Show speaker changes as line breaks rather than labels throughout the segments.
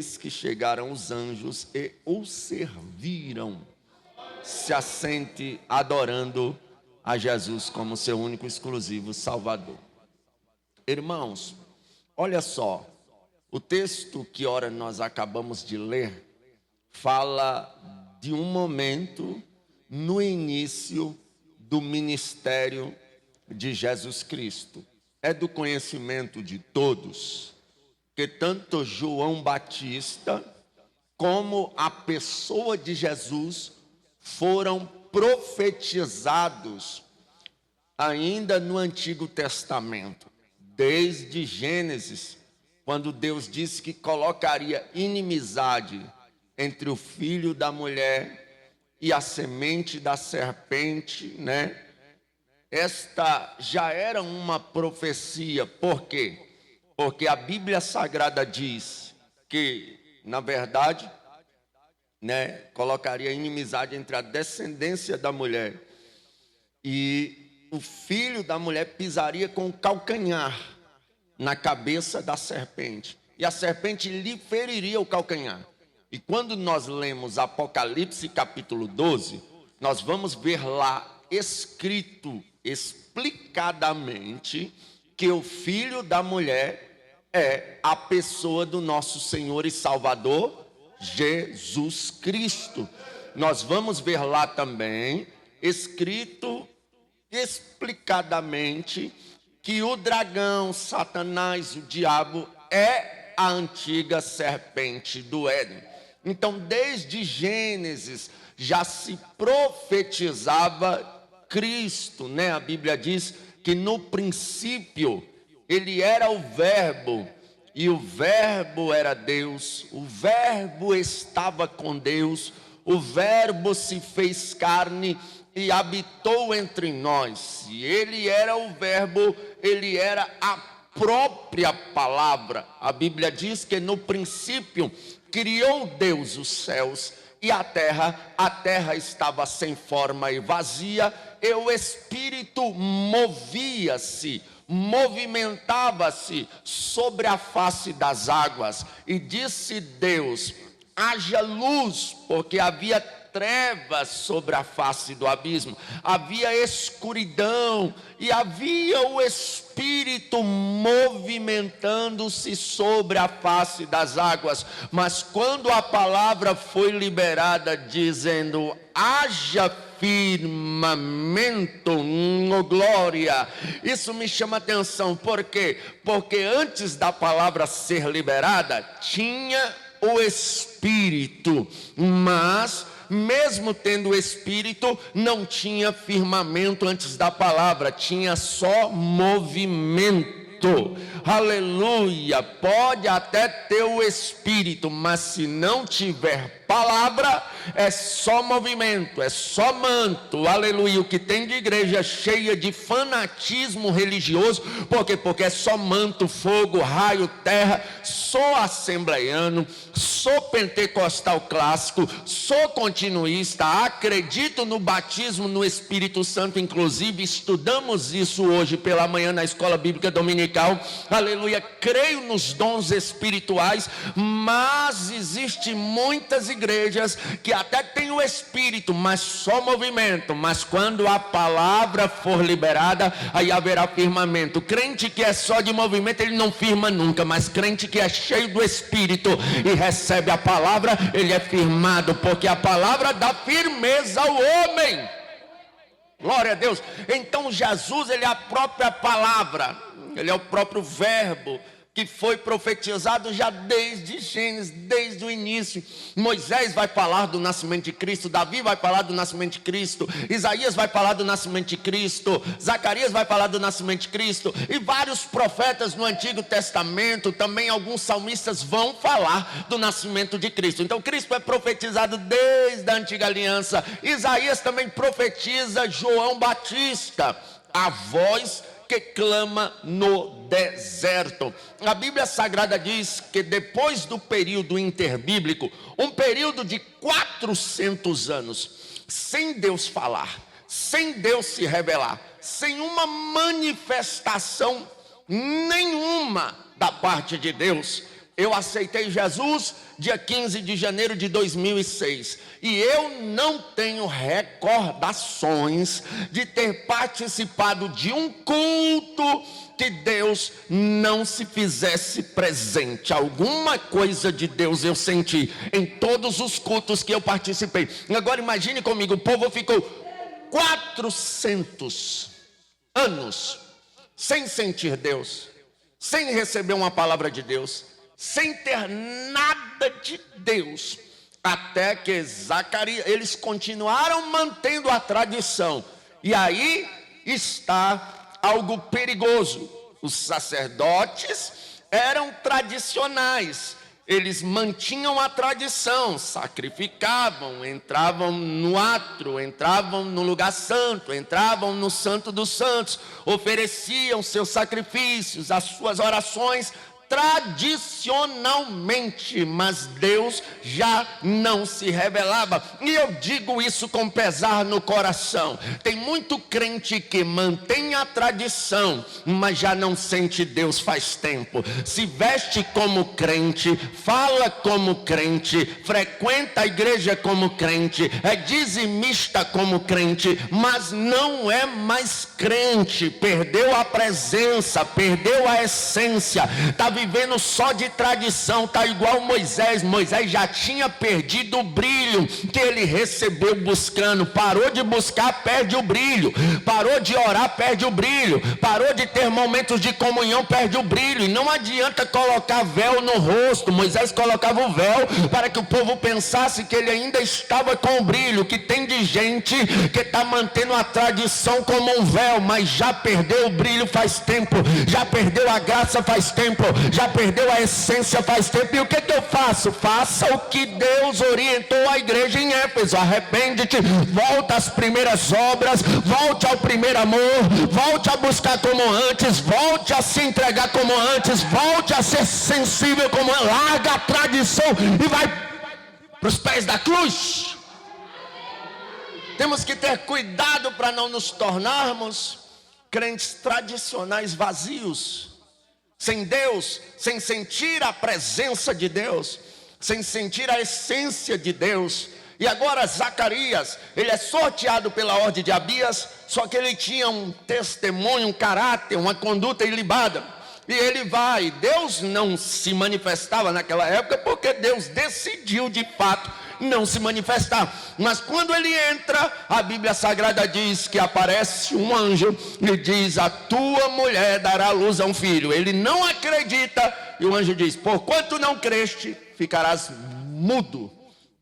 eis que chegaram os anjos e o serviram. Se assente adorando a Jesus como seu único e exclusivo Salvador. Irmãos, olha só, o texto que ora nós acabamos de ler fala de um momento no início do ministério de Jesus Cristo. É do conhecimento de todos que tanto João Batista como a pessoa de Jesus foram profetizados ainda no Antigo Testamento, desde Gênesis, quando Deus disse que colocaria inimizade entre o filho da mulher e a semente da serpente, né? Esta já era uma profecia. Por quê? Porque a Bíblia Sagrada diz que, na verdade, colocaria inimizade entre a descendência da mulher e o filho da mulher pisaria com o calcanhar na cabeça da serpente, e a serpente lhe feriria o calcanhar. E quando nós lemos Apocalipse capítulo 12, nós vamos ver lá escrito explicadamente que o filho da mulher é a pessoa do nosso Senhor e Salvador Jesus Cristo. Nós vamos ver lá também escrito explicadamente que o dragão, Satanás, o diabo, é a antiga serpente do Éden. Então, desde Gênesis já se profetizava Cristo, né? A Bíblia diz que no princípio ele era o Verbo, e o Verbo era Deus, o Verbo estava com Deus, o Verbo se fez carne e habitou entre nós. E ele era o Verbo, ele era a própria palavra. A Bíblia diz que no princípio criou Deus os céus e a terra estava sem forma e vazia, e o Espírito movia-se, movimentava-se sobre a face das águas. E disse Deus: haja luz, porque havia trevas sobre a face do abismo, havia escuridão, e havia o Espírito movimentando-se sobre a face das águas. Mas quando a palavra foi liberada dizendo: haja firmamento, glória, isso me chama atenção. Por quê? Porque antes da palavra ser liberada tinha o Espírito, mas mesmo tendo o Espírito, não tinha firmamento antes da palavra, tinha só movimento. Aleluia! Pode até ter o Espírito, mas se não tiver palavra, é só movimento, é só manto. Aleluia! O que tem de igreja cheia de fanatismo religioso, por quê? Porque é só manto, fogo, raio, terra. Sou assembleiano, sou pentecostal clássico, sou continuista, acredito no batismo no Espírito Santo, inclusive estudamos isso hoje pela manhã na escola bíblica dominical. Aleluia, creio nos dons espirituais, mas existe muitas igrejas que até têm o Espírito, mas só movimento. Mas quando a palavra for liberada, aí haverá firmamento. Crente que é só de movimento, ele não firma nunca, mas crente que é cheio do Espírito e recebe a palavra, ele é firmado, porque a palavra dá firmeza ao homem. Glória a Deus. Então Jesus, ele é a própria palavra, ele é o próprio Verbo que foi profetizado já desde Gênesis, desde o início. Moisés vai falar do nascimento de Cristo, Davi vai falar do nascimento de Cristo, Isaías vai falar do nascimento de Cristo, Zacarias vai falar do nascimento de Cristo, e vários profetas no Antigo Testamento, também alguns salmistas vão falar do nascimento de Cristo. Então Cristo é profetizado desde a antiga aliança. Isaías também profetiza João Batista, a voz que clama no deserto. A Bíblia Sagrada diz que depois do período interbíblico, um período de 400 anos, sem Deus falar, sem Deus se revelar, sem uma manifestação nenhuma da parte de Deus, Eu aceitei Jesus dia 15 de janeiro de 2006. E eu não tenho recordações de ter participado de um culto que Deus não se fizesse presente. Alguma coisa de Deus eu senti em todos os cultos que eu participei. Agora imagine comigo, o povo ficou 400 anos sem sentir Deus, sem receber uma palavra de Deus, sem ter nada de Deus, até que Zacarias, eles continuaram mantendo a tradição. E aí está algo perigoso. Os sacerdotes eram tradicionais, eles mantinham a tradição, sacrificavam, entravam no átrio, entravam no lugar santo, entravam no Santo dos Santos, ofereciam seus sacrifícios, as suas orações tradicionalmente, mas Deus já não se revelava. E eu digo isso com pesar no coração. Tem muito crente que mantém a tradição, mas já não sente Deus faz tempo. Se veste como crente, fala como crente, frequenta a igreja como crente, é dizimista como crente, mas não é mais crente. Perdeu a presença, perdeu a essência, está vivendo só de tradição, está igual Moisés. Moisés já tinha perdido o brilho que ele recebeu buscando. Parou de buscar, perde o brilho. Parou de orar, perde o brilho. Parou de ter momentos de comunhão, perde o brilho. E não adianta colocar véu no rosto. Moisés colocava o véu para que o povo pensasse que ele ainda estava com o brilho. Que tem de gente que está mantendo a tradição como um véu, mas já perdeu o brilho faz tempo, já perdeu a graça faz tempo, já perdeu a essência faz tempo. E o que eu faço? Faça o que Deus orientou a igreja em Éfeso: arrepende-te, volta às primeiras obras, volte ao primeiro amor, volte a buscar como antes, volte a se entregar como antes, volte a ser sensível como antes. Larga a tradição e vai para os pés da cruz. Temos que ter cuidado para não nos tornarmos crentes tradicionais vazios, sem Deus, sem sentir a presença de Deus, sem sentir a essência de Deus. E agora Zacarias, ele é sorteado pela ordem de Abias, só que ele tinha um testemunho, um caráter, uma conduta ilibada. E ele vai. Deus não se manifestava naquela época porque Deus decidiu de fato não se manifestar. Mas quando ele entra, a Bíblia Sagrada diz que aparece um anjo e diz: a tua mulher dará luz a um filho. Ele não acredita e o anjo diz: porquanto não creste, ficarás mudo.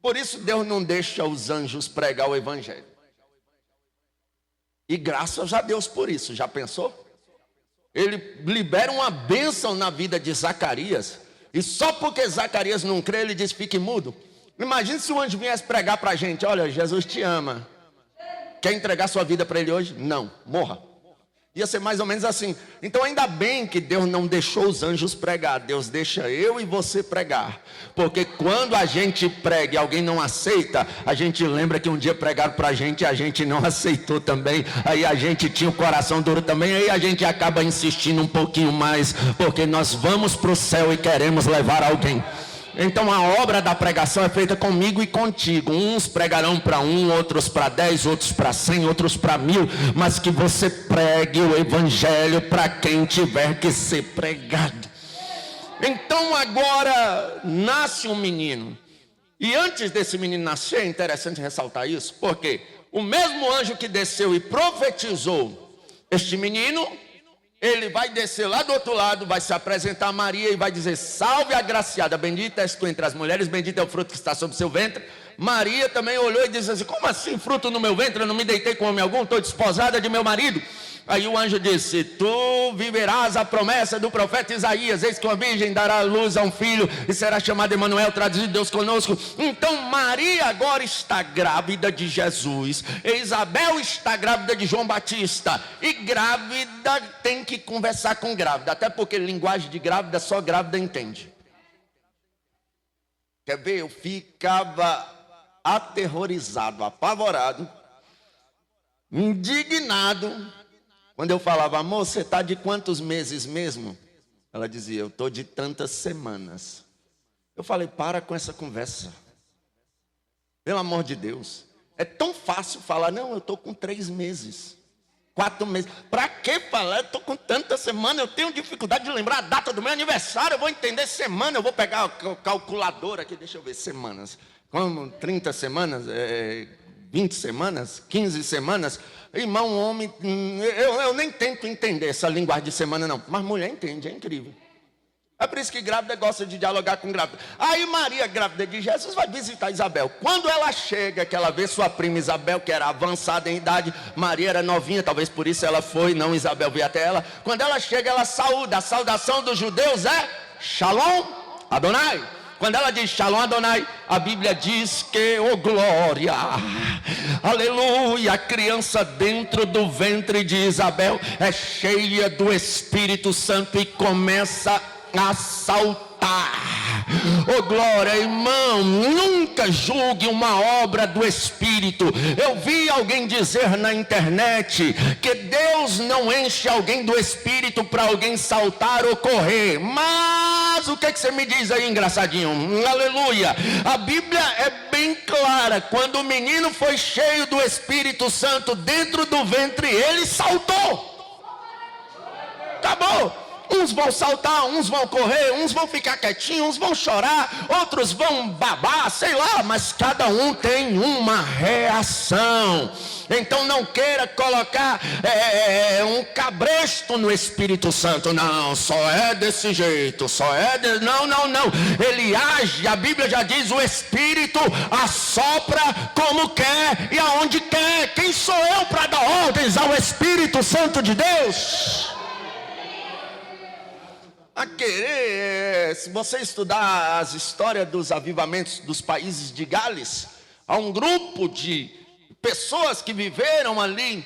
Por isso Deus não deixa os anjos pregar o evangelho. E graças a Deus por isso. Já pensou? Ele libera uma bênção na vida de Zacarias, e só porque Zacarias não crê, ele diz: fique mudo. Imagina se o anjo viesse pregar para a gente: olha, Jesus te ama. Quer entregar sua vida para ele hoje? Não, morra. Ia ser mais ou menos assim. Então ainda bem que Deus não deixou os anjos pregar. Deus deixa eu e você pregar. Porque quando a gente prega e alguém não aceita, a gente lembra que um dia pregaram para a gente e a gente não aceitou também. Aí a gente tinha o coração duro também. Aí a gente acaba insistindo um pouquinho mais, porque nós vamos para o céu e queremos levar alguém. Então a obra da pregação é feita comigo e contigo. Uns pregarão para um, outros para 10, outros para 100, outros para 1000. Mas que você pregue o evangelho para quem tiver que ser pregado. Então agora nasce um menino. E antes desse menino nascer, é interessante ressaltar isso, porque o mesmo anjo que desceu e profetizou este menino, ele vai descer lá do outro lado, vai se apresentar a Maria e vai dizer: salve agraciada, bendita és tu entre as mulheres, bendito é o fruto que está sobre o seu ventre. Maria também olhou e disse assim: como assim fruto no meu ventre? Eu não me deitei com homem algum, estou desposada de meu marido. Aí o anjo disse: tu viverás a promessa do profeta Isaías: eis que uma virgem dará luz a um filho e será chamado Emanuel, traduzido Deus conosco. Então Maria agora está grávida de Jesus, e Isabel está grávida de João Batista. E grávida tem que conversar com grávida, até porque linguagem de grávida só grávida entende. Quer ver? Eu ficava aterrorizado, apavorado, indignado, quando eu falava: amor, você está de quantos meses mesmo? Ela dizia, eu estou de tantas semanas. Eu falei, para com essa conversa. Pelo amor de Deus. É tão fácil falar, não, eu estou com 3 meses, 4 meses. Para que falar? Eu estou com tantas semanas, eu tenho dificuldade de lembrar a data do meu aniversário. Eu vou entender semana, eu vou pegar a calculadora aqui, deixa eu ver, semanas. Como 30 semanas, 20 semanas, 15 semanas. Irmão, homem, eu nem tento entender essa linguagem de semana não. Mas mulher entende, é incrível. É por isso que grávida gosta de dialogar com grávida. Aí Maria, grávida de Jesus, vai visitar Isabel. Quando ela chega, que ela vê sua prima Isabel, que era avançada em idade, Maria era novinha, talvez por isso ela foi, não Isabel veio até ela. Quando ela chega, ela saúda. A saudação dos judeus é Shalom Adonai. Quando ela diz Shalom Adonai, a Bíblia diz que, oh glória, aleluia, a criança dentro do ventre de Isabel é cheia do Espírito Santo e começa a saltar. Oh glória, irmão, nunca julgue uma obra do Espírito. Eu vi alguém dizer na internet que Deus não enche alguém do Espírito para alguém saltar ou correr. Mas o que você me diz aí, engraçadinho? Aleluia. A Bíblia é bem clara. Quando o menino foi cheio do Espírito Santo dentro do ventre, ele saltou. Acabou. Uns vão saltar, uns vão correr, uns vão ficar quietinhos, uns vão chorar, outros vão babar, sei lá, mas cada um tem uma reação. Então não queira colocar um cabresto no Espírito Santo. Não, só é desse jeito, Não. Ele age, a Bíblia já diz, o Espírito assopra como quer e aonde quer. Quem sou eu para dar ordens ao Espírito Santo de Deus? A querer, se você estudar as histórias dos avivamentos dos países de Gales, há um grupo de pessoas que viveram ali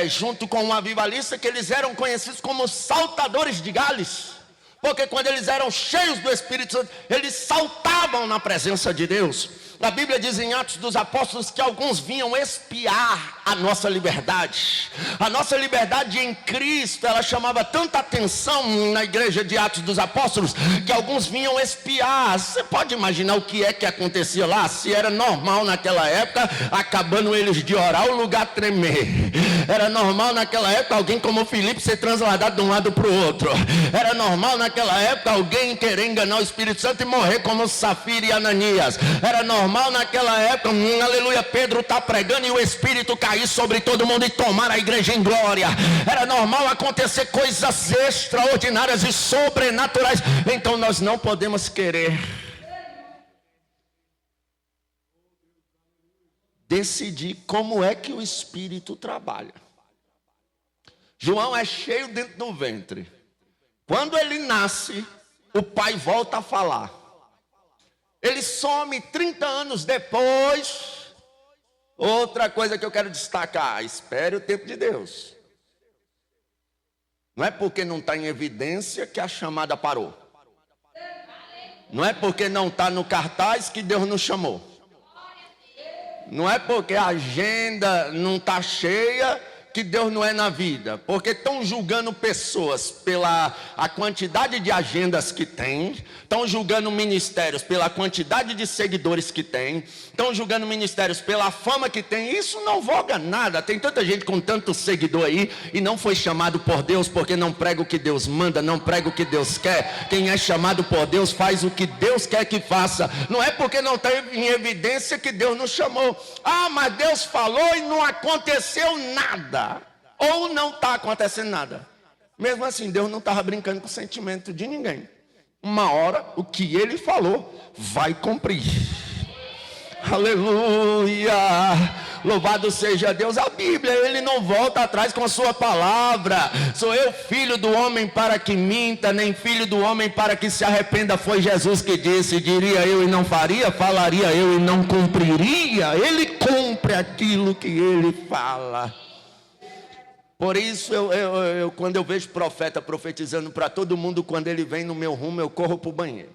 junto com um avivalista, que eles eram conhecidos como saltadores de Gales, porque quando eles eram cheios do Espírito Santo, eles saltavam na presença de Deus. A Bíblia diz em Atos dos Apóstolos que alguns vinham espiar a nossa liberdade. A nossa liberdade em Cristo, ela chamava tanta atenção na igreja de Atos dos Apóstolos, que alguns vinham espiar. Você pode imaginar o que é que acontecia lá? Se era normal naquela época, acabando eles de orar, o lugar tremer. Era normal naquela época alguém como Filipe ser transladado de um lado para o outro. Era normal naquela época alguém querer enganar o Espírito Santo e morrer como Safira e Ananias. Era normal naquela época, aleluia, Pedro está pregando e o Espírito cair sobre todo mundo e tomar a igreja em glória. Era normal acontecer coisas extraordinárias e sobrenaturais. Então nós não podemos querer decidir como é que o Espírito trabalha. João é cheio dentro do ventre. Quando ele nasce, o pai volta a falar. Ele some 30 anos depois. Outra coisa que eu quero destacar: espere o tempo de Deus. Não é porque não está em evidência que a chamada parou. Não é porque não está no cartaz que Deus não chamou. Não é porque a agenda não está cheia que Deus não é na vida, porque estão julgando pessoas pela a quantidade de agendas que tem, estão julgando ministérios pela quantidade de seguidores que tem, estão julgando ministérios pela fama que tem. Isso não voga nada. Tem tanta gente com tanto seguidor aí e não foi chamado por Deus, porque não prega o que Deus manda, não prega o que Deus quer. Quem é chamado por Deus faz o que Deus quer que faça. Não é porque não está em evidência que Deus não chamou. Ah, mas Deus falou e não aconteceu nada. Ou não está acontecendo nada. Mesmo assim, Deus não estava brincando com o sentimento de ninguém. Uma hora, o que Ele falou vai cumprir. Aleluia! Louvado seja Deus. A Bíblia, Ele não volta atrás com a sua palavra. Sou eu filho do homem para que minta, nem filho do homem para que se arrependa. Foi Jesus que disse: diria eu e não faria, falaria eu e não cumpriria. Ele cumpre aquilo que Ele fala. Por isso, quando eu vejo profeta profetizando para todo mundo, quando ele vem no meu rumo, eu corro para o banheiro.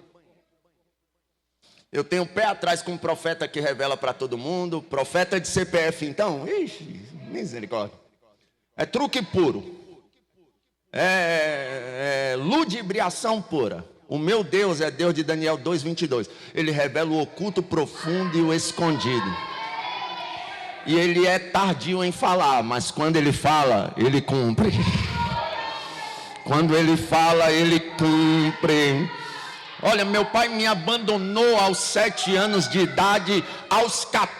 Eu tenho o pé atrás com um profeta que revela para todo mundo. Profeta de CPF, então, ixi, misericórdia. É truque puro. ludibriação pura. O meu Deus é Deus de Daniel 2:22. Ele revela o oculto, profundo e o escondido. E ele é tardio em falar, mas quando ele fala, ele cumpre. Quando ele fala, ele cumpre. Olha, meu pai me abandonou aos 7 anos de idade. Aos 14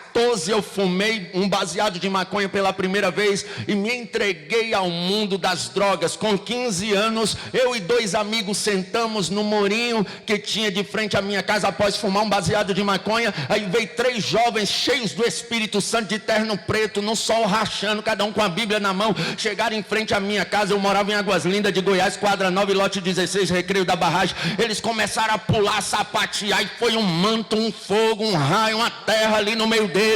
eu fumei um baseado de maconha pela primeira vez e me entreguei ao mundo das drogas. Com 15 anos, eu e 2 amigos sentamos no murinho que tinha de frente à minha casa após fumar um baseado de maconha. Aí veio 3 jovens cheios do Espírito Santo, de terno preto, no sol rachando, cada um com a Bíblia na mão. Chegaram em frente à minha casa. Eu morava em Águas Lindas de Goiás, quadra 9, lote 16, Recreio da Barragem. Eles começaram a pular, sapatear, e foi um manto, um fogo, um raio, uma terra ali no meio deles,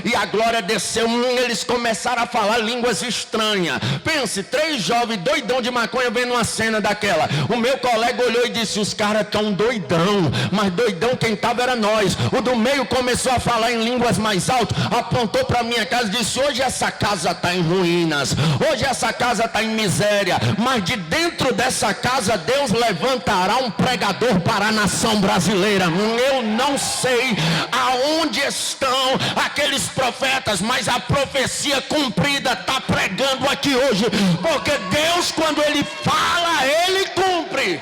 e a glória desceu. Eles começaram a falar línguas estranhas. Pense, 3 jovens doidão de maconha vendo uma cena daquela. O meu colega olhou e disse: os caras tão doidão, mas doidão quem estava era nós. O do meio começou a falar em línguas mais alto, apontou para minha casa e disse: hoje essa casa está em ruínas, hoje essa casa está em miséria, mas de dentro dessa casa Deus levantará um pregador para a nação brasileira. Eu não sei aonde estão aqueles profetas, mas a profecia cumprida está pregando aqui hoje, porque Deus, quando Ele fala, Ele cumpre.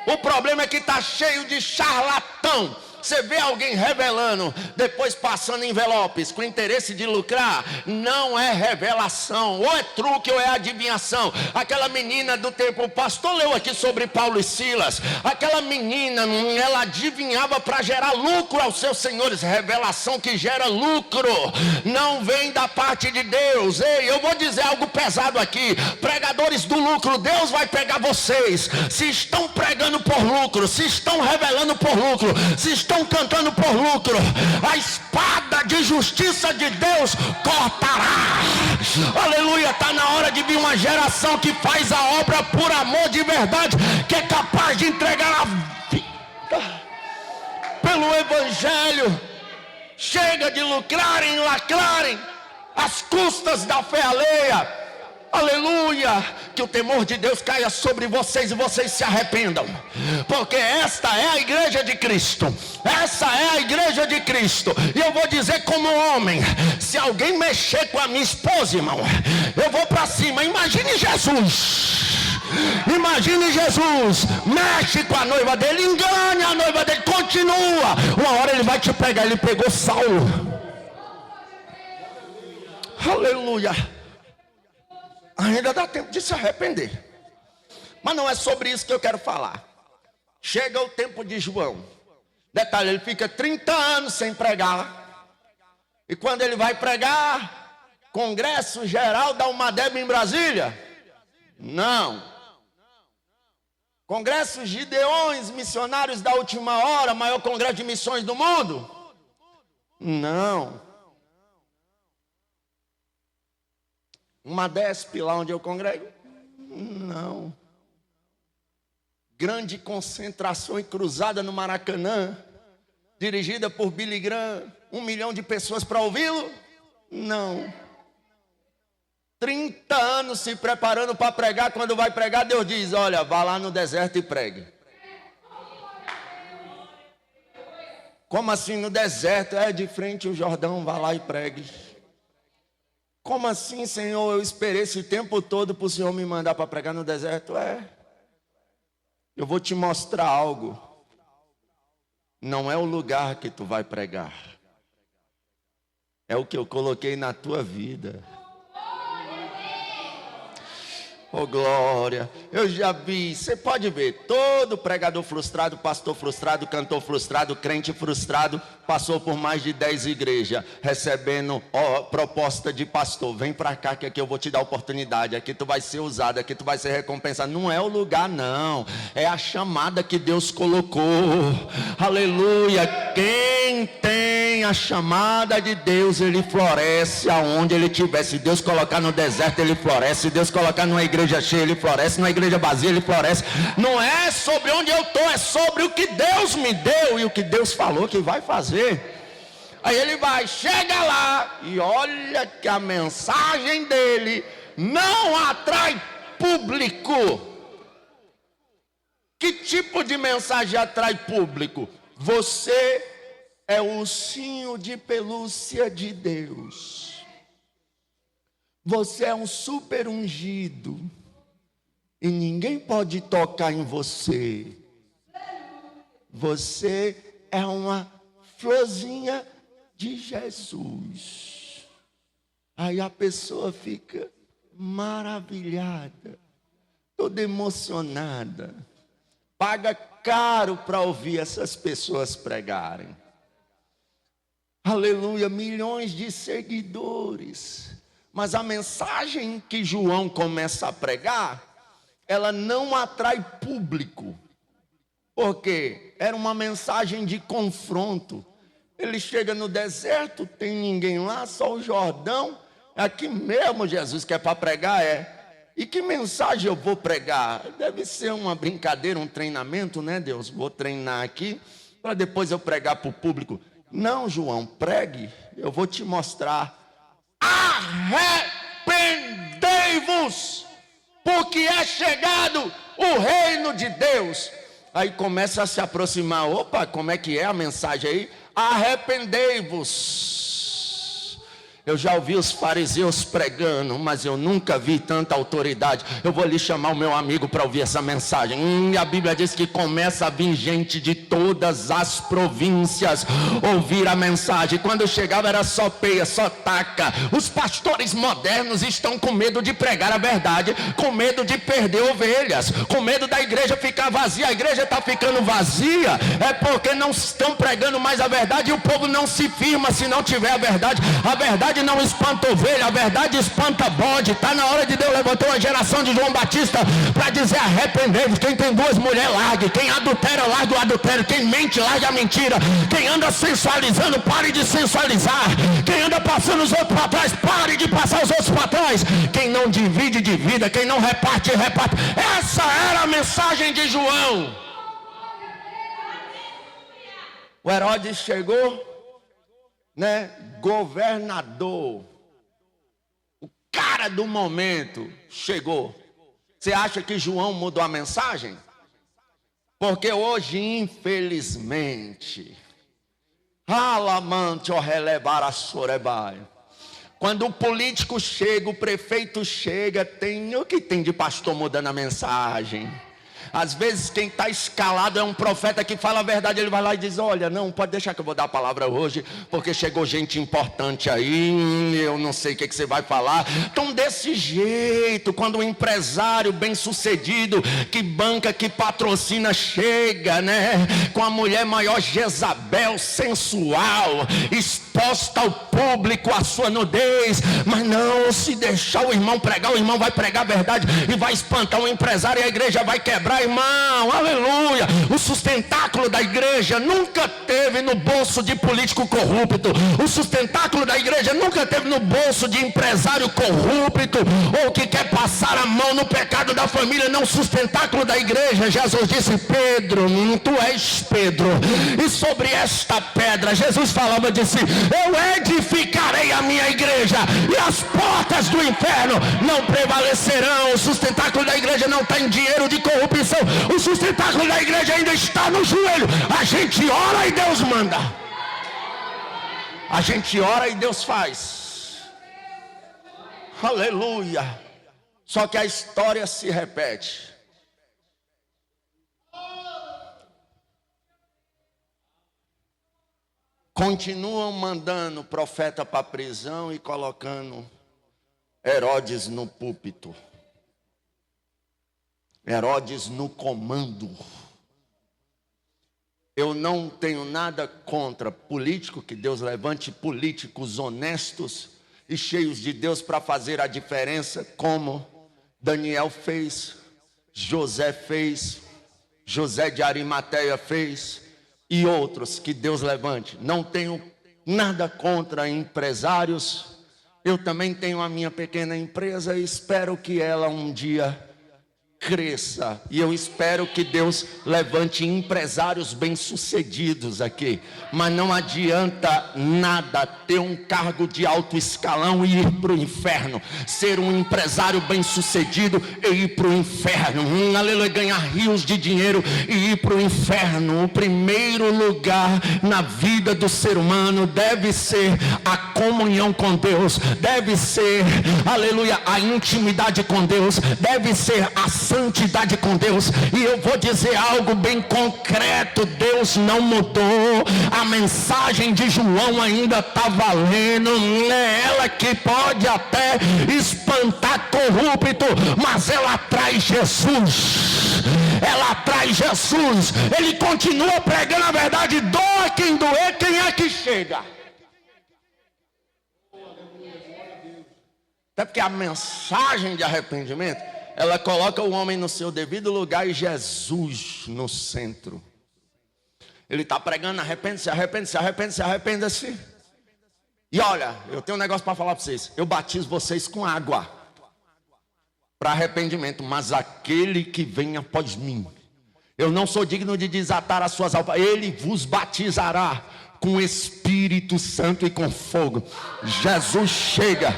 O problema é que está cheio de charlatão. Você vê alguém revelando, depois passando envelopes com interesse de lucrar. Não é revelação, ou é truque ou é adivinhação. Aquela menina do tempo, o pastor leu aqui sobre Paulo e Silas. Aquela menina, ela adivinhava para gerar lucro aos seus senhores. Revelação que gera lucro não vem da parte de Deus. Ei, eu vou dizer algo pesado aqui. Pregadores do lucro, Deus vai pegar vocês. Se estão pregando por lucro, se estão revelando por lucro, se estão cantando por lucro, a espada de justiça de Deus cortará. Aleluia. Está na hora de vir uma geração que faz a obra por amor de verdade, que é capaz de entregar a vida pelo Evangelho. Chega de lucrarem, lacrarem às custas da fé alheia. Aleluia, que o temor de Deus caia sobre vocês e vocês se arrependam, porque esta é a igreja de Cristo. Essa é a igreja de Cristo. E eu vou dizer como homem: se alguém mexer com a minha esposa, irmão, eu vou para cima. Imagine Jesus, mexe com a noiva dele, engane a noiva dele, continua. Uma hora ele vai te pegar. Ele pegou Saulo. Aleluia. Ainda dá tempo de se arrepender. Mas não é sobre isso que eu quero falar. Chega o tempo de João. Detalhe, ele fica 30 anos sem pregar. E quando ele vai pregar, Congresso Geral da UMADEB em Brasília? Não. Congresso Gideões, missionários da última hora, maior congresso de missões do mundo? Não. Uma DESP lá onde eu congrego? Não. Grande concentração e cruzada no Maracanã, dirigida por Billy Graham, 1 milhão de pessoas para ouvi-lo? Não. 30 anos se preparando para pregar. Quando vai pregar, Deus diz: olha, vá lá no deserto e pregue. Como assim no deserto? É de frente o Jordão, vá lá e pregue. Como assim, Senhor? Eu esperei esse tempo todo para o Senhor me mandar para pregar no deserto? Eu vou te mostrar algo. Não é o lugar que tu vai pregar, é o que eu coloquei na tua vida. Oh glória, eu já vi, você pode ver, todo pregador frustrado, pastor frustrado, cantor frustrado, crente frustrado, passou por mais de 10 igrejas, recebendo proposta de pastor: vem pra cá que aqui eu vou te dar oportunidade, aqui tu vai ser usado, aqui tu vai ser recompensado. Não é o lugar não, é a chamada que Deus colocou. Aleluia. Quem tem a chamada de Deus, ele floresce aonde ele estiver. Se Deus colocar no deserto, ele floresce. Se Deus colocar numa igreja cheia, ele floresce. Numa igreja vazia, ele floresce. Não é sobre onde eu estou, é sobre o que Deus me deu e o que Deus falou que vai fazer. Aí ele vai, chega lá e olha que a mensagem dele não atrai público. Que tipo de mensagem atrai público? Você é o ursinho de pelúcia de Deus. Você é um super ungido. E ninguém pode tocar em você. Você é uma florzinha de Jesus. Aí a pessoa fica maravilhada, toda emocionada. Paga caro para ouvir essas pessoas pregarem. Aleluia, milhões de seguidores. Mas a mensagem que João começa a pregar, ela não atrai público. Porque era uma mensagem de confronto. Ele chega no deserto, tem ninguém lá, só o Jordão. Aqui mesmo Jesus quer para pregar, E que mensagem eu vou pregar? Deve ser uma brincadeira, um treinamento, né, Deus? Vou treinar aqui para depois eu pregar para o público. Não, João, pregue, eu vou te mostrar. Arrependei-vos, porque é chegado o reino de Deus. Aí começa a se aproximar. Opa, como é que é a mensagem aí? Arrependei-vos. Eu já ouvi os fariseus pregando, mas eu nunca vi tanta autoridade. Eu vou ali chamar o meu amigo para ouvir essa mensagem. E a Bíblia diz que começa a vir gente de todas as províncias ouvir a mensagem. Quando eu chegava era só peia, só taca. Os pastores modernos estão com medo de pregar a verdade, com medo de perder ovelhas, com medo da igreja ficar vazia. A igreja está ficando vazia é porque não estão pregando mais a verdade e o povo não se firma se não tiver a verdade. A verdade não espanta ovelha, a verdade espanta bode. Está na hora de Deus levantar uma geração de João Batista para dizer: arrependei-vos. Quem tem duas mulheres, largue. Quem adultera, largue o adultério. Quem mente, largue a mentira. Quem anda sensualizando, pare de sensualizar. Quem anda passando os outros para trás, pare de passar os outros para trás. Quem não divide, divida. Quem não reparte, reparte. Essa era a mensagem de João. O Herodes chegou, governador, o cara do momento chegou. Você acha que João mudou a mensagem? Porque hoje, infelizmente, alamante o relevar a sorebai. Quando o político chega, o prefeito chega, tem o que tem de pastor mudando a mensagem? Às vezes quem está escalado é um profeta que fala a verdade. Ele vai lá e diz: olha, não, pode deixar que eu vou dar a palavra hoje, porque chegou gente importante aí, eu não sei o que você vai falar. Então desse jeito, quando um empresário bem sucedido, que banca, que patrocina, chega, com a mulher maior Jezabel, sensual, exposta ao público, a sua nudez. Mas não, se deixar o irmão pregar, o irmão vai pregar a verdade e vai espantar o empresário e a igreja vai quebrar. Irmão, aleluia. O sustentáculo da igreja nunca teve no bolso de político corrupto. O sustentáculo da igreja nunca teve no bolso de empresário corrupto ou que quer passar a mão no pecado da família. Não, o sustentáculo da igreja, Jesus disse: Pedro, tu és Pedro, e sobre esta pedra, Jesus falava, disse: eu edificarei a minha igreja e as portas do inferno não prevalecerão. O sustentáculo da igreja não está em dinheiro de corrupção. O sustentáculo da igreja ainda está no joelho. A gente ora e Deus manda. A gente ora e Deus faz. Aleluia. Só que a história se repete. Continuam mandando o profeta para a prisão e colocando Herodes no púlpito. Herodes no comando. Eu não tenho nada contra político, que Deus levante políticos honestos e cheios de Deus para fazer a diferença, como Daniel fez, José fez, José de Arimateia fez, e outros que Deus levante. Não tenho nada contra empresários. Eu também tenho a minha pequena empresa e espero que ela um dia cresça. E eu espero que Deus levante empresários bem-sucedidos aqui. Mas não adianta nada ter um cargo de alto escalão e ir para o inferno. Ser um empresário bem-sucedido e ir para o inferno. Aleluia, ganhar rios de dinheiro e ir para o inferno. O primeiro lugar na vida do ser humano deve ser a comunhão com Deus. Deve ser, aleluia, a intimidade com Deus. Deve ser a santidade com Deus. E eu vou dizer algo bem concreto: Deus não mudou. A mensagem de João ainda está valendo. É ela que pode até espantar corrupto, mas ela traz Jesus. Ela traz Jesus. Ele continua pregando a verdade. Doa quem doer, quem é que chega? Até porque a mensagem de arrependimento, ela coloca o homem no seu devido lugar e Jesus no centro. Ele está pregando: arrepende-se, arrepende-se, arrepende-se, arrependa-se. E olha, eu tenho um negócio para falar para vocês. Eu batizo vocês com água para arrependimento, mas aquele que vem após mim, eu não sou digno de desatar as suas alpas. Ele vos batizará com Espírito Santo e com fogo. Jesus chega.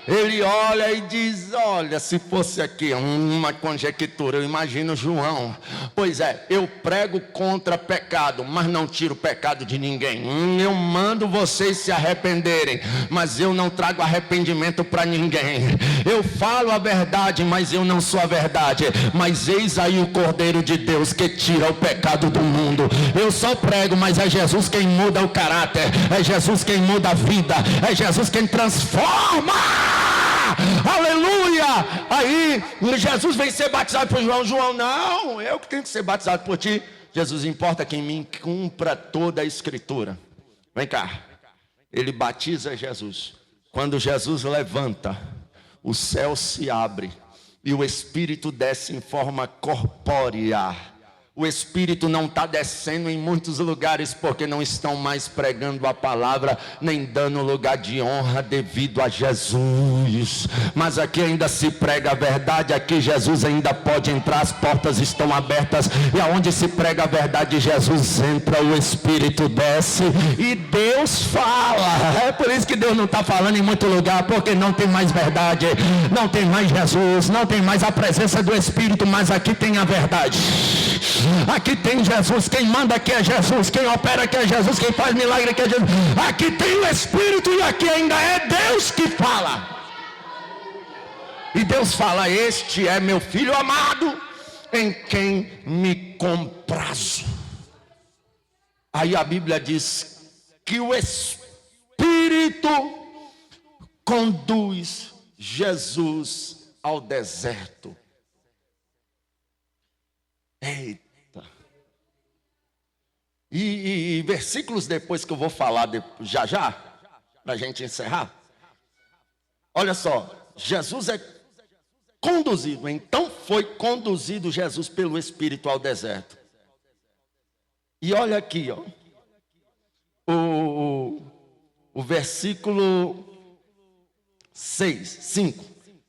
Ele olha e diz: olha, se fosse aqui uma conjectura, eu imagino João. Pois é, eu prego contra pecado, mas não tiro o pecado de ninguém. Eu mando vocês se arrependerem, mas eu não trago arrependimento para ninguém. Eu falo a verdade, mas eu não sou a verdade. Mas eis aí o Cordeiro de Deus que tira o pecado do mundo. Eu só prego, mas é Jesus quem muda o caráter. É Jesus quem muda a vida. É Jesus quem transforma. Aleluia! Aí Jesus vem ser batizado por João. João: não, eu que tenho que ser batizado por ti. Jesus: importa que em mim cumpra toda a escritura. Vem cá. Ele batiza Jesus. Quando Jesus levanta, o céu se abre e o Espírito desce em forma corpórea. O Espírito não está descendo em muitos lugares porque não estão mais pregando a palavra, nem dando lugar de honra devido a Jesus. Mas aqui ainda se prega a verdade, aqui Jesus ainda pode entrar, as portas estão abertas. E aonde se prega a verdade, Jesus entra, o Espírito desce e Deus fala. É por isso que Deus não está falando em muito lugar, porque não tem mais verdade, não tem mais Jesus, não tem mais a presença do Espírito, mas aqui tem a verdade. Aqui tem Jesus, quem manda aqui é Jesus, quem opera aqui é Jesus, quem faz milagre aqui é Jesus. Aqui tem o Espírito e aqui ainda é Deus que fala. E Deus fala: este é meu filho amado, em quem me comprazo. Aí a Bíblia diz que o Espírito conduz Jesus ao deserto. Eita. E versículos depois que eu vou falar já, para a gente encerrar. Olha só, Jesus é conduzido. Então foi conduzido Jesus pelo Espírito ao deserto. E olha aqui, ó, o versículo 5.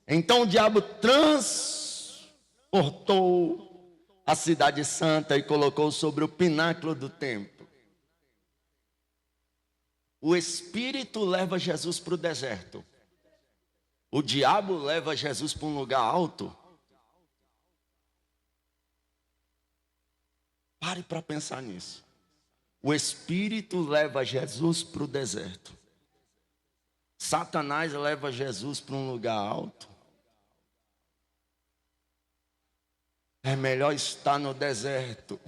Então o diabo transportou a cidade santa e colocou sobre o pináculo do templo. O Espírito leva Jesus para o deserto. O diabo leva Jesus para um lugar alto. Pare para pensar nisso. O Espírito leva Jesus para o deserto. Satanás leva Jesus para um lugar alto. É melhor estar no deserto,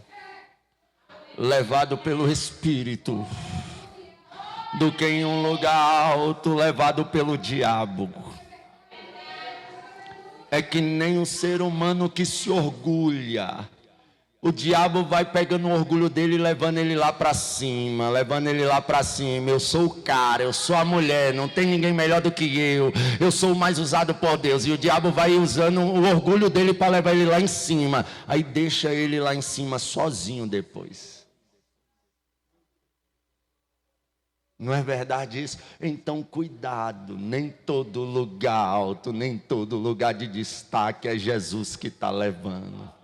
levado pelo Espírito, do que em um lugar alto, levado pelo diabo. É que nem o ser humano que se orgulha. O diabo vai pegando o orgulho dele e levando ele lá para cima, Eu sou o cara, eu sou a mulher, não tem ninguém melhor do que eu sou o mais usado por Deus. E o diabo vai usando o orgulho dele para levar ele lá em cima. Aí deixa ele lá em cima sozinho depois. Não é verdade isso? Então cuidado, nem todo lugar alto, nem todo lugar de destaque é Jesus que está levando.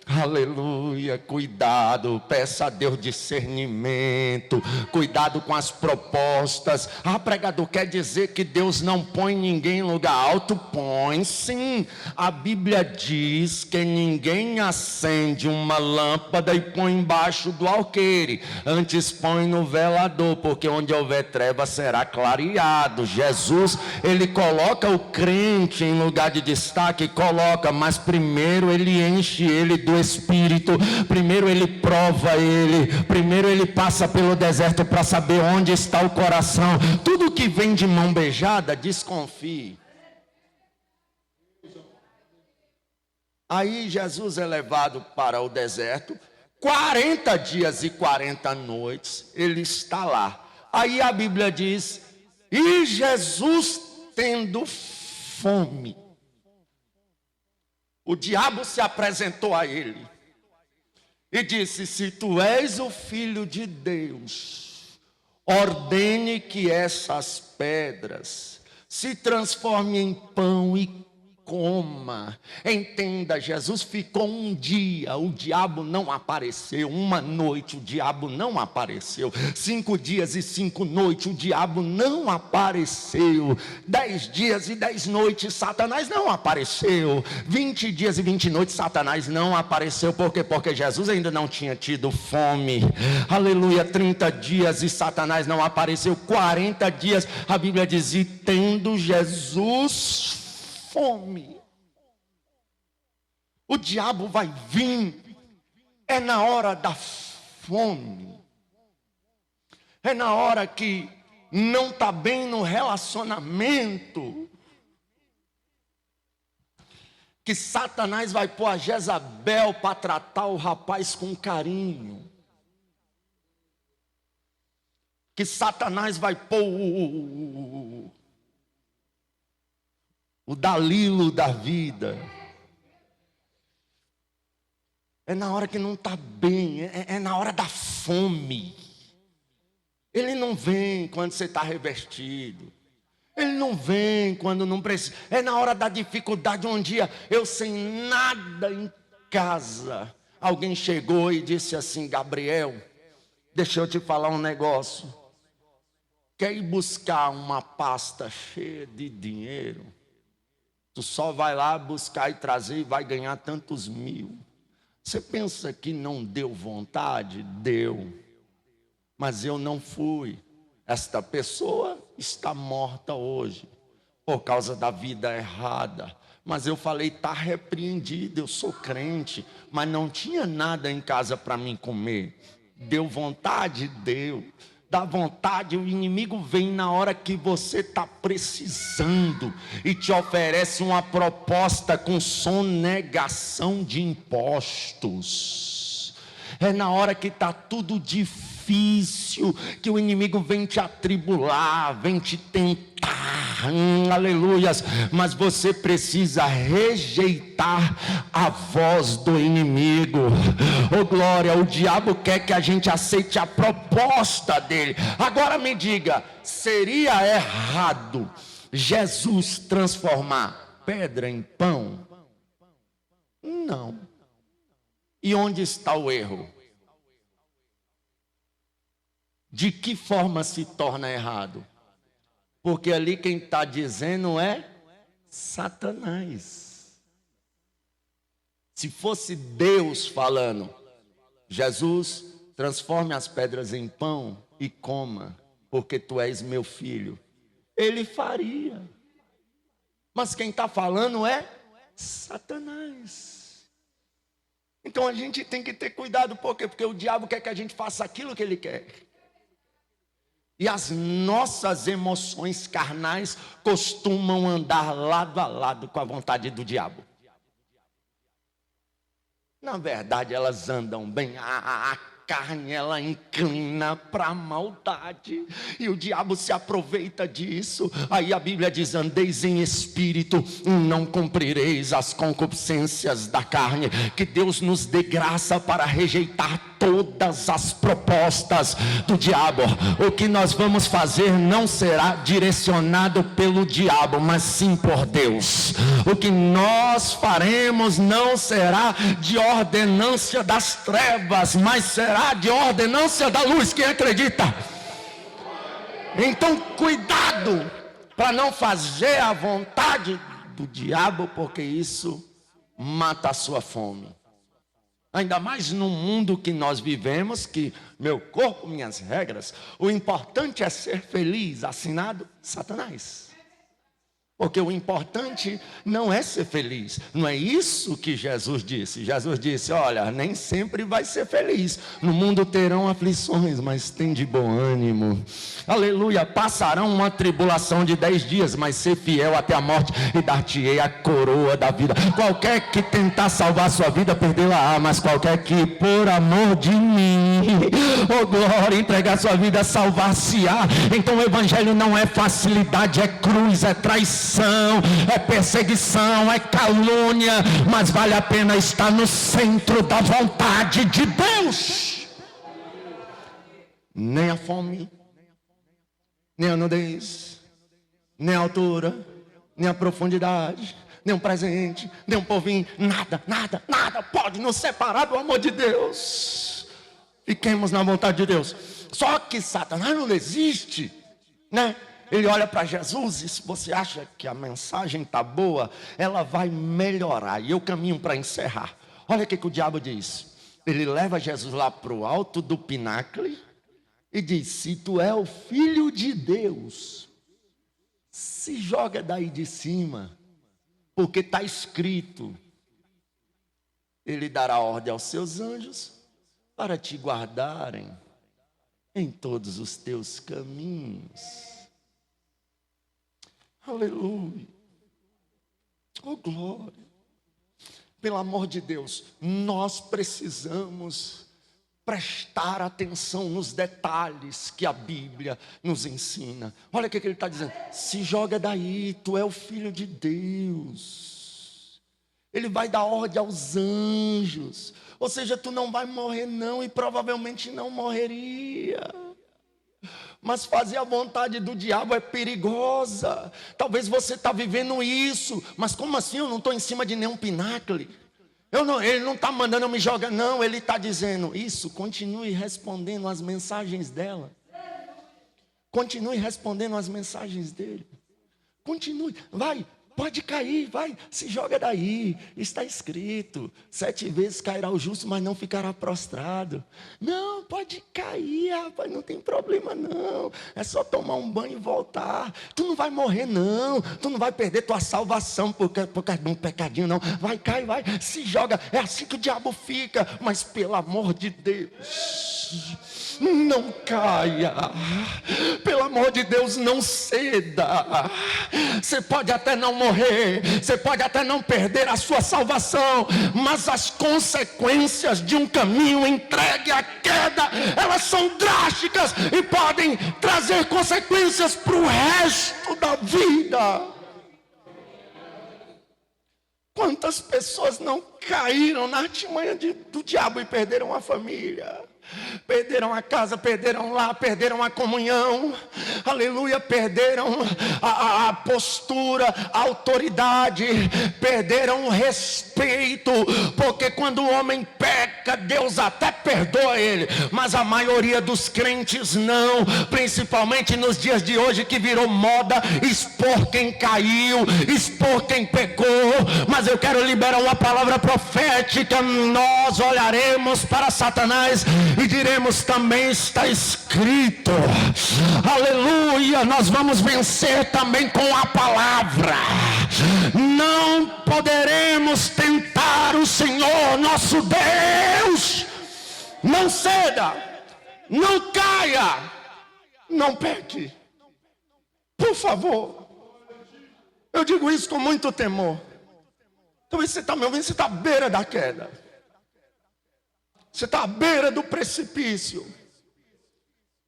Aleluia, cuidado, peça a Deus discernimento, cuidado com as propostas. Pregador, quer dizer que Deus não põe ninguém em lugar alto? Põe sim. A Bíblia diz que ninguém acende uma lâmpada e põe embaixo do alqueire, antes põe no velador, porque onde houver treva será clareado. Jesus, ele coloca o crente em lugar de destaque, coloca, mas primeiro ele enche ele do Espírito, primeiro ele prova ele, primeiro ele passa pelo deserto para saber onde está o coração. Tudo que vem de mão beijada, desconfie. Aí Jesus é levado para o deserto, 40 dias e 40 noites, ele está lá. Aí a Bíblia diz, e Jesus tendo fome, o diabo se apresentou a ele e disse, se tu és o Filho de Deus, ordene que essas pedras se transformem em pão e coma. Entenda, Jesus ficou um dia, o diabo não apareceu. Uma noite, o diabo não apareceu. 5 dias e 5 noites, o diabo não apareceu. 10 dias e 10 noites, Satanás não apareceu. 20 dias e 20 noites, Satanás não apareceu. Por quê? Porque Jesus ainda não tinha tido fome. Aleluia, 30 dias e Satanás não apareceu. 40 dias, a Bíblia diz, e tendo Jesus fome. O diabo vai vir, é na hora da fome, é na hora que não está bem no relacionamento, que Satanás vai pôr a Jezabel para tratar o rapaz com carinho, que Satanás vai pôr o Dalilo da vida. É na hora que não está bem, é na hora da fome. Ele não vem quando você está revestido. Ele não vem quando não precisa. É na hora da dificuldade. Um dia, eu sem nada em casa, alguém chegou e disse assim, Gabriel, deixa eu te falar um negócio. Quer ir buscar uma pasta cheia de dinheiro? Tu só vai lá buscar e trazer e vai ganhar tantos mil. Você pensa que não deu vontade? Deu. Mas eu não fui. Esta pessoa está morta hoje por causa da vida errada. Mas eu falei, está repreendido, eu sou crente, mas não tinha nada em casa para mim comer. Deu vontade? Deu. Dá vontade, o inimigo vem na hora que você está precisando e te oferece uma proposta com sonegação de impostos. É na hora que está tudo difícil que o inimigo vem te atribular, vem te tentar. Aleluias, mas você precisa rejeitar a voz do inimigo. Oh glória, o diabo quer que a gente aceite a proposta dele. Agora me diga, seria errado Jesus transformar pedra em pão? Não. E onde está o erro? De que forma se torna errado? Porque ali quem está dizendo é Satanás. Se fosse Deus falando, Jesus, transforme as pedras em pão e coma, porque tu és meu filho, ele faria. Mas quem está falando é Satanás. Então a gente tem que ter cuidado, por quê? Porque o diabo quer que a gente faça aquilo que ele quer. E as nossas emoções carnais costumam andar lado a lado com a vontade do diabo. Na verdade, elas andam bem. A carne, ela inclina para a maldade, e o diabo se aproveita disso. Aí a Bíblia diz: andeis em espírito, não cumprireis as concupiscências da carne. Que Deus nos dê graça para rejeitar todas as propostas do diabo. O que nós vamos fazer não será direcionado pelo diabo, mas sim por Deus. O que nós faremos não será de ordenância das trevas, mas será de ordenância da luz. Quem acredita? Então cuidado para não fazer a vontade do diabo, porque isso mata a sua fome. Ainda mais no mundo que nós vivemos, que meu corpo, minhas regras, o importante é ser feliz, assinado Satanás. Porque o importante não é ser feliz. Não é isso que Jesus disse. Jesus disse: olha, nem sempre vai ser feliz. No mundo terão aflições, mas tem de bom ânimo. Aleluia. Passarão uma tribulação de 10 dias, mas ser fiel até a morte, e dar-te-ei a coroa da vida. Qualquer que tentar salvar sua vida, perdê-la-á. Mas qualquer que por amor de mim, oh glória, entregar sua vida, salvar-se-á. Então o evangelho não é facilidade, é cruz, é traição, é perseguição, é calúnia, mas vale a pena estar no centro da vontade de Deus. Nem a fome, nem a nudez, nem a altura, nem a profundidade, nem um presente, nem um povinho, nada pode nos separar do amor de Deus. Fiquemos na vontade de Deus. Só que Satanás não existe, né? Ele olha para Jesus, e se você acha que a mensagem está boa, ela vai melhorar. E eu caminho para encerrar. Olha o que o diabo diz. Ele leva Jesus lá para o alto do pináculo e diz: se tu é o filho de Deus, se joga daí de cima, porque está escrito: ele dará ordem aos seus anjos para te guardarem em todos os teus caminhos. Aleluia. Oh glória. Pelo amor de Deus, nós precisamos prestar atenção nos detalhes que a Bíblia nos ensina. Olha o que ele está dizendo: se joga daí, tu é o filho de Deus. Ele vai dar ordem aos anjos. Ou seja, tu não vai morrer não, e provavelmente não morreria. Mas fazer a vontade do diabo é perigosa. Talvez você está vivendo isso. Mas como assim? Eu não estou em cima de nenhum pináculo. Ele não está mandando eu me jogar, não. Ele está dizendo isso. Continue respondendo as mensagens dela. Continue respondendo as mensagens dele. Continue, vai. Pode cair, vai, se joga daí. Está escrito: 7 vezes cairá o justo, mas não ficará prostrado. Não, pode cair, rapaz, não tem problema não. É só tomar um banho e voltar. Tu não vai morrer não. Tu não vai perder tua salvação por causa de um pecadinho não. Vai, cai, vai, se joga. É assim que o diabo fica. Mas pelo amor de Deus, não caia. Pelo amor de Deus, não ceda. Você pode até não morrer, você pode até não perder a sua salvação, mas as consequências de um caminho entregue à queda, elas são drásticas e podem trazer consequências para o resto da vida. Quantas pessoas não caíram na artimanha do diabo e perderam a família? Perderam a casa, perderam lá, perderam a comunhão, aleluia, perderam a postura, a autoridade, perderam o respeito, porque quando o homem peca, Deus até perdoa ele, mas a maioria dos crentes não, principalmente nos dias de hoje, que virou moda expor quem caiu, expor quem pecou. Mas eu quero liberar uma palavra profética. Nós olharemos para Satanás e diremos: também está escrito. Aleluia. Nós vamos vencer também com a palavra. Não poderemos tentar o Senhor nosso Deus. Não ceda, não caia, não peque, por favor. Eu digo isso com muito temor. Talvez você está me ouvindo, você está à beira da queda.
Você está à beira do precipício.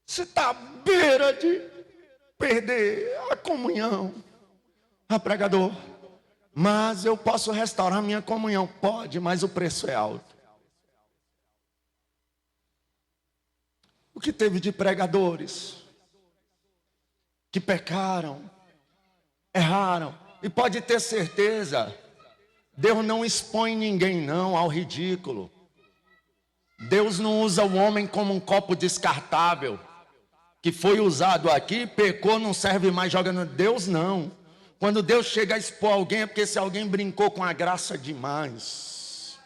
Você está à beira de perder a comunhão. Ah, pregador, mas eu posso restaurar minha comunhão. Pode, mas o preço é alto. O que teve de pregadores que pecaram, erraram, e pode ter certeza, Deus não expõe ninguém não ao ridículo. Deus não usa o homem como um copo descartável, que foi usado aqui, pecou, não serve mais, joga no... Deus não. Quando Deus chega a expor alguém, é porque se alguém brincou com a graça demais.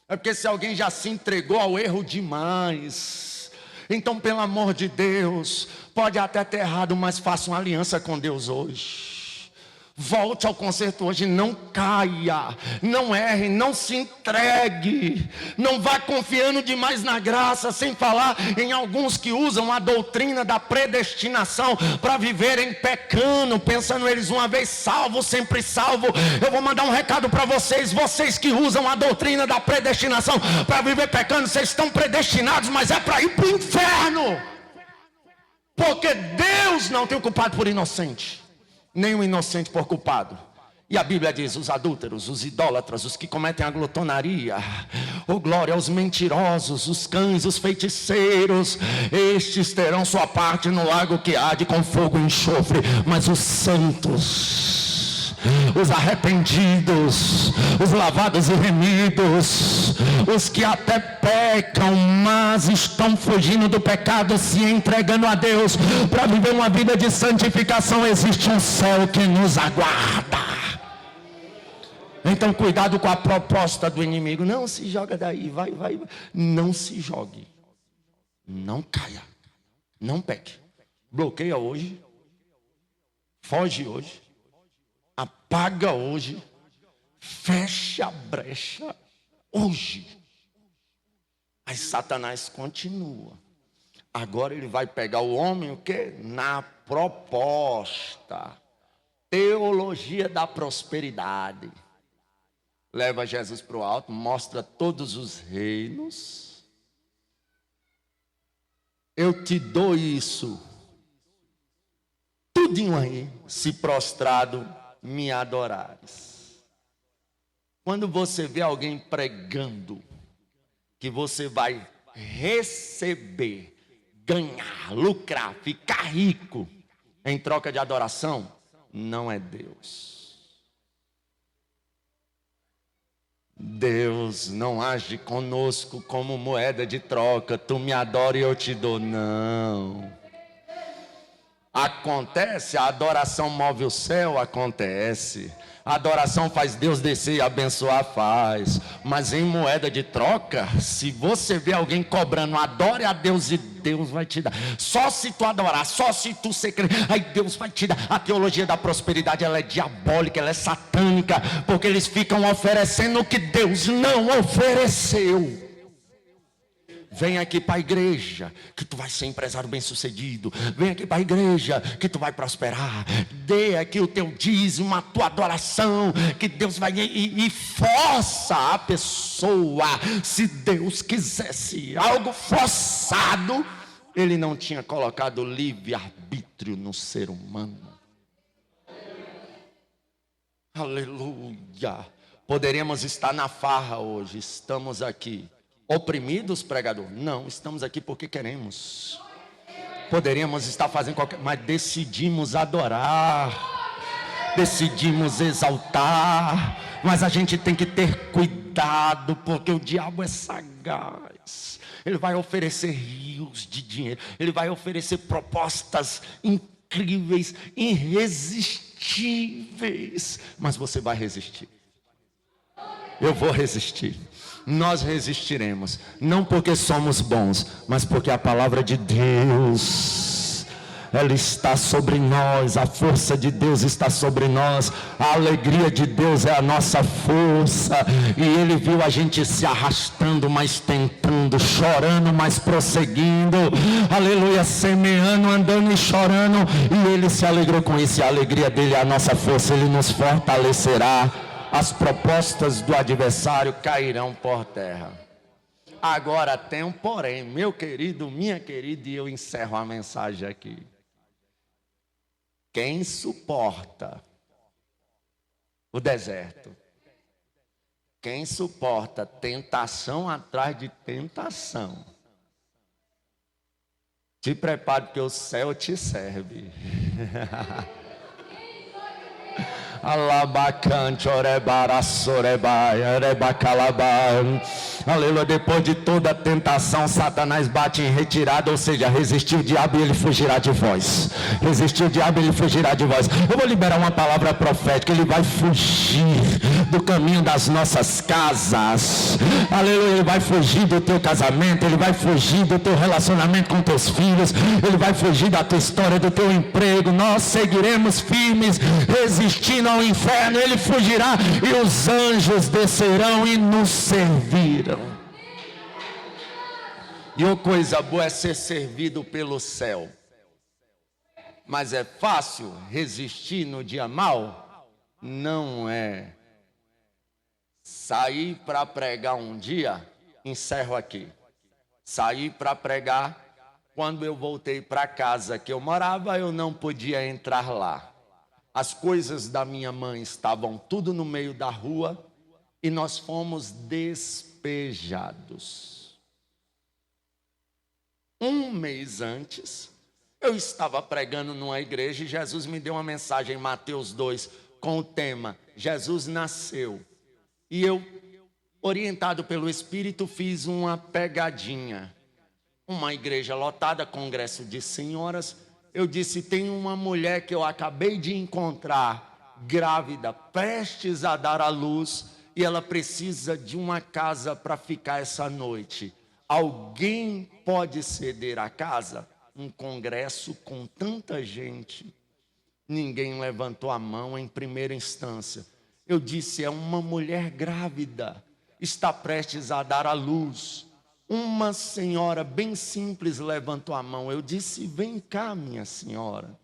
É porque se alguém já se entregou ao erro demais. Então, pelo amor de Deus, pode até ter errado, mas faça uma aliança com Deus hoje. Volte ao concerto hoje, não caia, não erre, não se entregue, não vá confiando demais na graça, sem falar em alguns que usam a doutrina da predestinação para viverem pecando, pensando eles uma vez salvo, sempre salvo. Eu vou mandar um recado para vocês, vocês que usam a doutrina da predestinação para viver pecando, vocês estão predestinados, mas é para ir para o inferno, porque Deus não tem o culpado por inocente, nem o inocente por culpado. E a Bíblia diz: os adúlteros, os idólatras, os que cometem a glutonaria, glória aos mentirosos, os cães, os feiticeiros, estes terão sua parte no lago que arde com fogo e enxofre. Mas os santos, os arrependidos, os lavados e remidos, os que até pecam, mas estão fugindo do pecado, se entregando a Deus para viver uma vida de santificação, existe um céu que nos aguarda. Então cuidado com a proposta do inimigo. Não se joga daí, vai. Não se jogue, não caia, não peque. Bloqueia hoje, foge hoje, apaga hoje, fecha a brecha hoje. Mas Satanás continua. Agora ele vai pegar o homem o quê? Na proposta. Teologia da prosperidade. Leva Jesus para o alto, mostra todos os reinos. Eu te dou isso, tudinho aí, se prostrado me adorares. Quando você vê alguém pregando que você vai receber, ganhar, lucrar, ficar rico em troca de adoração, não é Deus. Deus não age conosco como moeda de troca. Tu me adora e eu te dou. Não. Acontece, a adoração move o céu, acontece. A adoração faz Deus descer e abençoar, faz. Mas em moeda de troca, se você vê alguém cobrando, adore a Deus e Deus vai te dar. Só se tu adorar, só se tu ser crente, aí Deus vai te dar. A teologia da prosperidade, ela é diabólica, ela é satânica, porque eles ficam oferecendo o que Deus não ofereceu. Vem aqui para a igreja que tu vai ser empresário bem sucedido. Vem aqui para a igreja que tu vai prosperar. Dê aqui o teu dízimo, a tua adoração, que Deus vai e força a pessoa. Se Deus quisesse algo forçado, Ele não tinha colocado livre-arbítrio no ser humano. Aleluia. Poderíamos estar na farra hoje, estamos aqui oprimidos, pregador? Não, estamos aqui porque queremos. Poderíamos estar fazendo qualquer... mas decidimos adorar, decidimos exaltar. Mas a gente tem que ter cuidado, porque o diabo é sagaz. Ele vai oferecer rios de dinheiro, ele vai oferecer propostas incríveis, irresistíveis, mas você vai resistir. Eu vou resistir. Nós resistiremos, não porque somos bons, mas porque a palavra de Deus, ela está sobre nós, a força de Deus está sobre nós, a alegria de Deus é a nossa força. E Ele viu a gente se arrastando, mas tentando, chorando, mas prosseguindo, aleluia, semeando, andando e chorando, e Ele se alegrou com isso. E a alegria dele é a nossa força, Ele nos fortalecerá. As propostas do adversário cairão por terra. Agora tem um porém, meu querido, minha querida, e eu encerro a mensagem aqui. Quem suporta o deserto, quem suporta tentação atrás de tentação, te prepare porque o céu te serve. Alabacante, orebara, sorebaia, orebacalabai. Aleluia. Depois de toda tentação, Satanás bate em retirada, ou seja, resistir o diabo e ele fugirá de vós. Resistir o diabo e ele fugirá de vós. Eu vou liberar uma palavra profética. Ele vai fugir do caminho das nossas casas. Aleluia. Ele vai fugir do teu casamento, ele vai fugir do teu relacionamento com teus filhos, ele vai fugir da tua história, do teu emprego. Nós seguiremos firmes, resistindo ao inferno. Ele fugirá e os anjos descerão e nos servirão. E uma coisa boa é ser servido pelo céu. Mas é fácil resistir no dia mau? Não é. Saí para pregar um dia, encerro aqui. Saí para pregar, quando eu voltei para casa que eu morava, eu não podia entrar lá. As coisas da minha mãe estavam tudo no meio da rua e nós fomos despejados. Um mês antes, eu estava pregando numa igreja e Jesus me deu uma mensagem em Mateus 2 com o tema Jesus nasceu. E eu, orientado pelo Espírito, fiz uma pegadinha. Uma igreja lotada, congresso de senhoras. Eu disse, tem uma mulher que eu acabei de encontrar, grávida, prestes a dar à luz, e ela precisa de uma casa para ficar essa noite. Alguém pode ceder a casa? Um congresso com tanta gente. Ninguém levantou a mão em primeira instância. Eu disse, é uma mulher grávida, está prestes a dar à luz. Uma senhora bem simples levantou a mão. Eu disse, vem cá, minha senhora.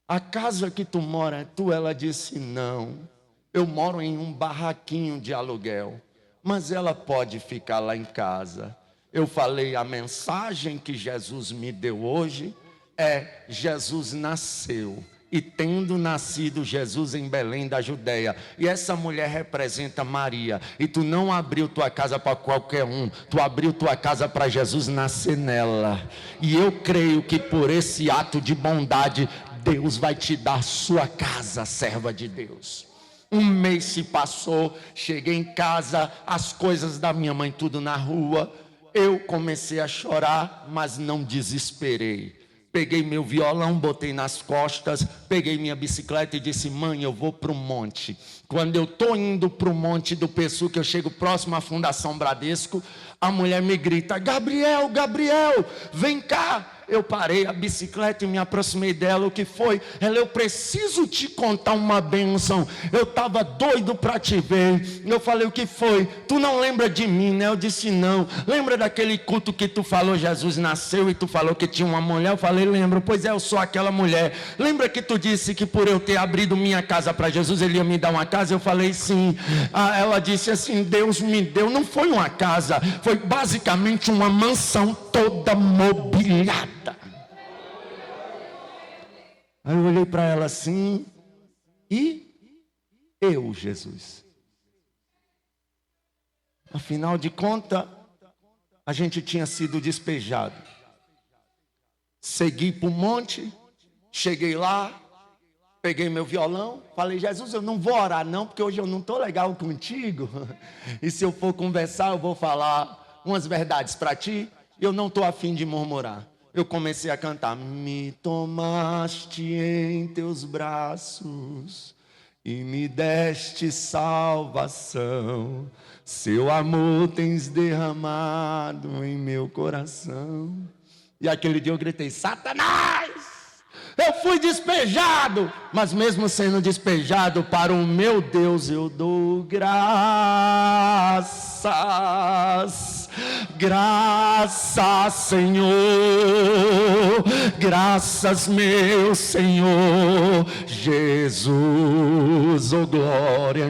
A casa que tu mora é tua? Ela disse, não. Eu moro em um barraquinho de aluguel. Mas ela pode ficar lá em casa. Eu falei, a mensagem que Jesus me deu hoje é, Jesus nasceu. E tendo nascido Jesus em Belém da Judéia. E essa mulher representa Maria. E tu não abriu tua casa para qualquer um. Tu abriu tua casa para Jesus nascer nela. E eu creio que por esse ato de bondade, Deus vai te dar sua casa, serva de Deus. Um mês se passou, cheguei em casa, as coisas da minha mãe tudo na rua. Eu comecei a chorar, mas não desesperei. Peguei meu violão, botei nas costas, peguei minha bicicleta e disse, mãe, eu vou para o monte. Quando eu estou indo para o monte do Pessu, que eu chego próximo à Fundação Bradesco, a mulher me grita, Gabriel, Gabriel, vem cá. Eu parei a bicicleta e me aproximei dela. O que foi? Ela, eu preciso te contar uma bênção. Eu estava doido para te ver. Eu falei, o que foi? Tu não lembra de mim, né? Eu disse, não. Lembra daquele culto que tu falou, Jesus nasceu e tu falou que tinha uma mulher? Eu falei, lembro. Pois é, eu sou aquela mulher. Lembra que tu disse que por eu ter abrido minha casa para Jesus, ele ia me dar uma casa? Eu falei, sim. Ela disse assim, Deus me deu. Não foi uma casa, foi basicamente uma mansão toda mobiliada. Aí eu olhei para ela assim, e eu, Jesus. Afinal de contas, a gente tinha sido despejado. Segui para o monte, cheguei lá, peguei meu violão, falei, Jesus, eu não vou orar não, porque hoje eu não estou legal contigo. E se eu for conversar, eu vou falar umas verdades para ti, eu não estou afim de murmurar. Eu comecei a cantar, me tomaste em teus braços e me deste salvação, seu amor tens derramado em meu coração. E aquele dia eu gritei, Satanás, eu fui despejado, mas mesmo sendo despejado para o meu Deus eu dou graças. Graças, Senhor, Graças, meu Senhor Jesus, oh glória,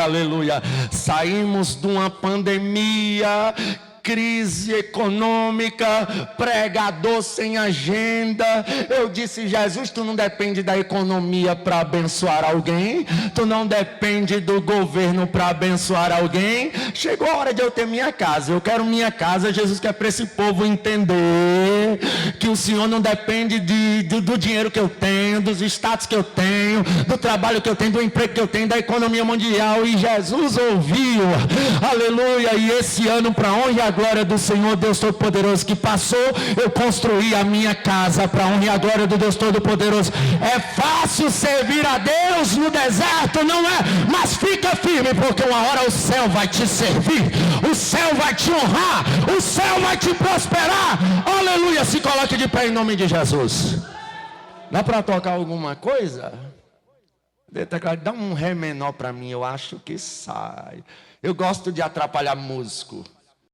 aleluia. Saímos de uma pandemia, crise econômica, pregador sem agenda. Eu disse: Jesus, tu não depende da economia para abençoar alguém, tu não depende do governo para abençoar alguém. Chegou a hora de eu ter minha casa, eu quero minha casa. Jesus quer para esse povo entender que o Senhor não depende do dinheiro que eu tenho, dos status que eu tenho, do trabalho que eu tenho, do emprego que eu tenho, da economia mundial. E Jesus ouviu, aleluia. E esse ano, para honra e a glória do Senhor Deus Todo-Poderoso que passou, eu construí a minha casa para a honra e a glória do Deus Todo-Poderoso. É fácil servir a Deus no deserto, não é? Mas fica firme, porque uma hora o céu vai te servir, o céu vai te honrar, o céu vai te prosperar. Aleluia. Se coloque de pé em nome de Jesus. Dá para tocar alguma coisa? Dá um ré menor para mim, eu acho que sai. Eu gosto de atrapalhar músico.